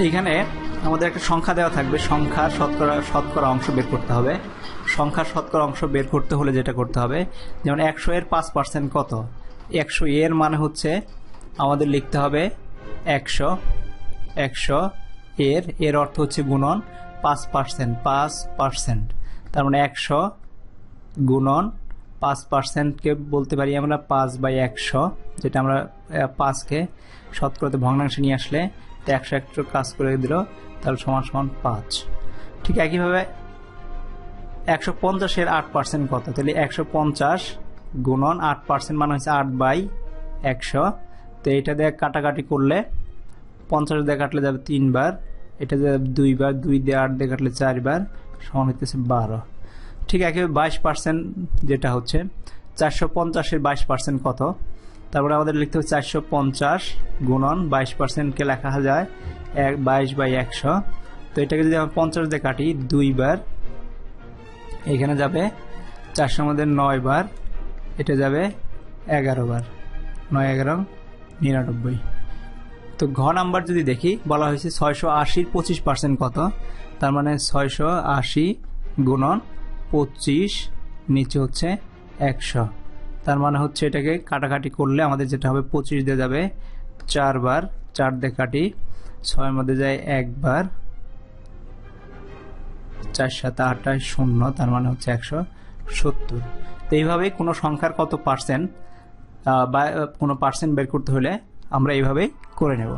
এইখানে আমাদের একটা সংখ্যা দেওয়া থাকবে, সংখ্যার শতকরা অংশ বের করতে হবে। সংখ্যার শতকরা অংশ বের করতে হলে যেটা করতে হবে, যেমন 100 এর 5% কত? 100 এর মানে হচ্ছে আমাদের লিখতে হবে 100 এর অর্থ হচ্ছে গুণন 5%, 5%। তার মানে 100 গুণন 5%কে বলতে পারি আমরা 5/100, যেটা আমরা 5কে শতকরাতে ভগ্নাংশে নিয়ে আসলে 100 একটু কাজ করে দিল, তাহলে সমান সমান 5। ঠিক একইভাবে 150 এর 8% কত? তাহলে 150 গুণন 8% মানে হচ্ছে 8/100। তো এটা দিয়ে কাটাকাটি করলে 50 দিয়ে কাটলে যাবে 3 বার, এটা যাবে 2 বার, 2 দিয়ে 8 দিয়ে কাটলে 4 বার, সমান হইতেছে 12। ঠিক একইভাবে 22% যেটা হচ্ছে 450 এর 22% কত? তারপরে আমাদের লিখতে হবে 450 গুণন 22%কে লেখা যায় 22/100। তো এটাকে যদি আমরা 50 দিয়ে কাটি 2 বার, এখানে যাবে 400 মধ্যে 9 বার, এটা যাবে 11 বার, 9 11 99। তো ঘ নাম্বার যদি দেখি, বলা হয়েছে 680 এর 25% কত? তার মানে 680 গুণন 25, নিচে হচ্ছে 100। তার মানে হচ্ছে এটাকে কাটাকাটি করলে আমাদের যেটা হবে 25 দিয়ে যাবে 4 বার, 4 দিয়ে কাটি 6 মধ্যে যায় 1 বার, 4 7 28 0, তার মানে হচ্ছে 170। তো এইভাবে কোনো সংখ্যার কত পার্সেন্ট বা কোনো পার্সেন্ট বের করতে হলে আমরা এইভাবেই করে নেব।